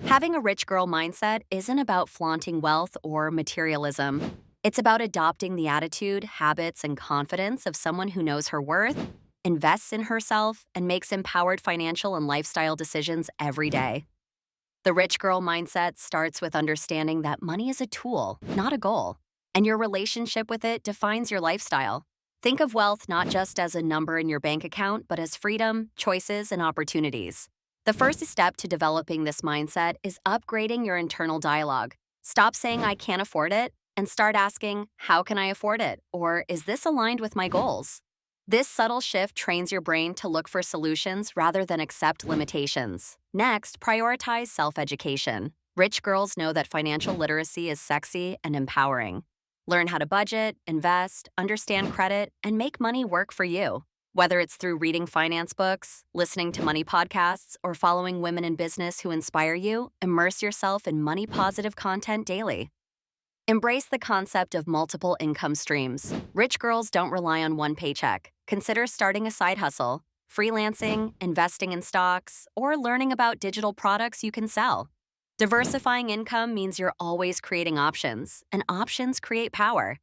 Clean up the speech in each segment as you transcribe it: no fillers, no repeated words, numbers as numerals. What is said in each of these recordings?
Having a rich girl mindset isn't about flaunting wealth or materialism. It's about adopting the attitude, habits, and confidence of someone who knows her worth, invests in herself, and makes empowered financial and lifestyle decisions every day. The rich girl mindset starts with understanding that money is a tool, not a goal, and your relationship with it defines your lifestyle. Think of wealth not just as a number in your bank account, but as freedom, choices, and opportunities. The first step to developing this mindset is upgrading your internal dialogue. Stop saying, I can't afford it, and start asking, how can I afford it? Or is this aligned with my goals? This subtle shift trains your brain to look for solutions rather than accept limitations. Next, prioritize self-education. Rich girls know that financial literacy is sexy and empowering. Learn how to budget, invest, understand credit, and make money work for you. Whether it's through reading finance books, listening to money podcasts, or following women in business who inspire you, immerse yourself in money-positive content daily. Embrace the concept of multiple income streams. Rich girls don't rely on one paycheck. Consider starting a side hustle, freelancing, investing in stocks, or learning about digital products you can sell. Diversifying income means you're always creating options, and options create power.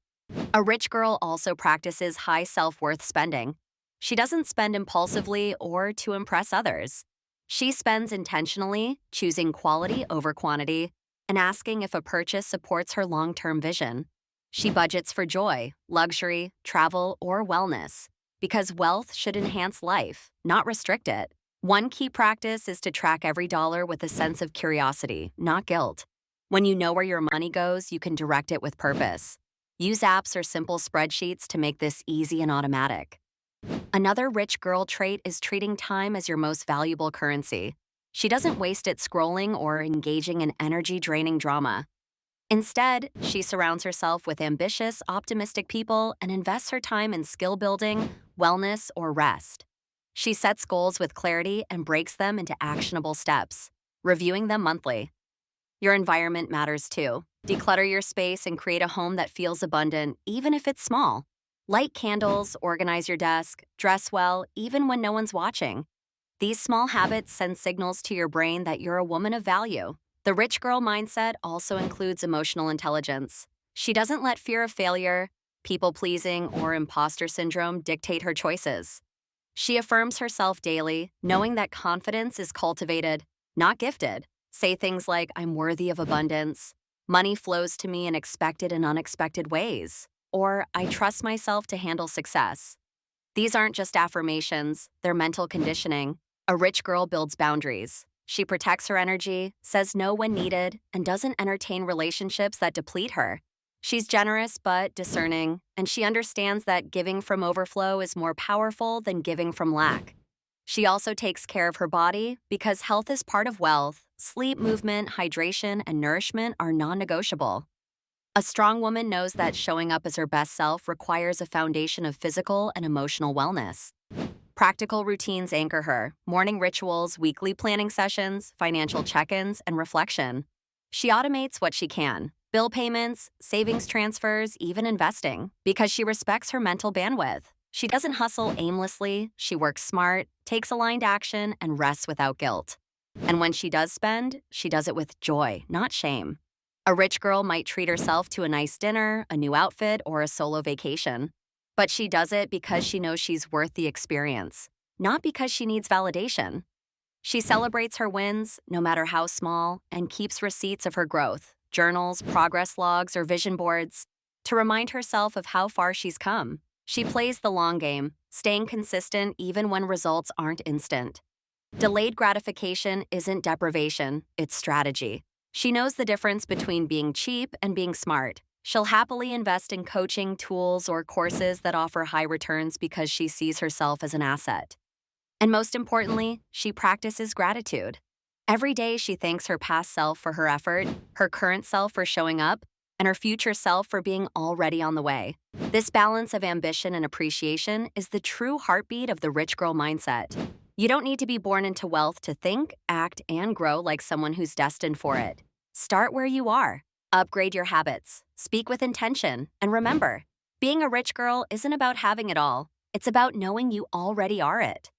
A rich girl also practices high self-worth spending. She doesn't spend impulsively or to impress others. She spends intentionally, choosing quality over quantity, and asking if a purchase supports her long-term vision. She budgets for joy, luxury, travel, or wellness, because wealth should enhance life, not restrict it. One key practice is to track every dollar with a sense of curiosity, not guilt. When you know where your money goes, you can direct it with purpose. Use apps or simple spreadsheets to make this easy and automatic. Another rich girl trait is treating time as your most valuable currency. She doesn't waste it scrolling or engaging in energy-draining drama. Instead, she surrounds herself with ambitious, optimistic people and invests her time in skill building, wellness, or rest. She sets goals with clarity and breaks them into actionable steps, reviewing them monthly. Your environment matters too. Declutter your space and create a home that feels abundant, even if it's small. Light candles, organize your desk, dress well, even when no one's watching. These small habits send signals to your brain that you're a woman of value. The rich girl mindset also includes emotional intelligence. She doesn't let fear of failure, people-pleasing, or imposter syndrome dictate her choices. She affirms herself daily, knowing that confidence is cultivated, not gifted. Say things like, I'm worthy of abundance, money flows to me in expected and unexpected ways, or I trust myself to handle success. These aren't just affirmations, they're mental conditioning. A rich girl builds boundaries. She protects her energy, says no when needed, and doesn't entertain relationships that deplete her. She's generous but discerning, and she understands that giving from overflow is more powerful than giving from lack. She also takes care of her body because health is part of wealth. Sleep, movement, hydration, and nourishment are non-negotiable. A strong woman knows that showing up as her best self requires a foundation of physical and emotional wellness. Practical routines anchor her: morning rituals, weekly planning sessions, financial check-ins, and reflection. She automates what she can: bill payments, savings transfers, even investing, because she respects her mental bandwidth. She doesn't hustle aimlessly, she works smart, takes aligned action, and rests without guilt. And when she does spend, she does it with joy, not shame. A rich girl might treat herself to a nice dinner, a new outfit, or a solo vacation. But she does it because she knows she's worth the experience, not because she needs validation. She celebrates her wins, no matter how small, and keeps receipts of her growth, journals, progress logs, or vision boards, to remind herself of how far she's come. She plays the long game, staying consistent even when results aren't instant. Delayed gratification isn't deprivation, it's strategy. She knows the difference between being cheap and being smart. She'll happily invest in coaching, tools, or courses that offer high returns because she sees herself as an asset. And most importantly, she practices gratitude. Every day she thanks her past self for her effort, her current self for showing up, and her future self for being already on the way. This balance of ambition and appreciation is the true heartbeat of the rich girl mindset. You don't need to be born into wealth to think, act, and grow like someone who's destined for it. Start where you are. Upgrade your habits. Speak with intention. And remember, being a rich girl isn't about having it all. It's about knowing you already are it.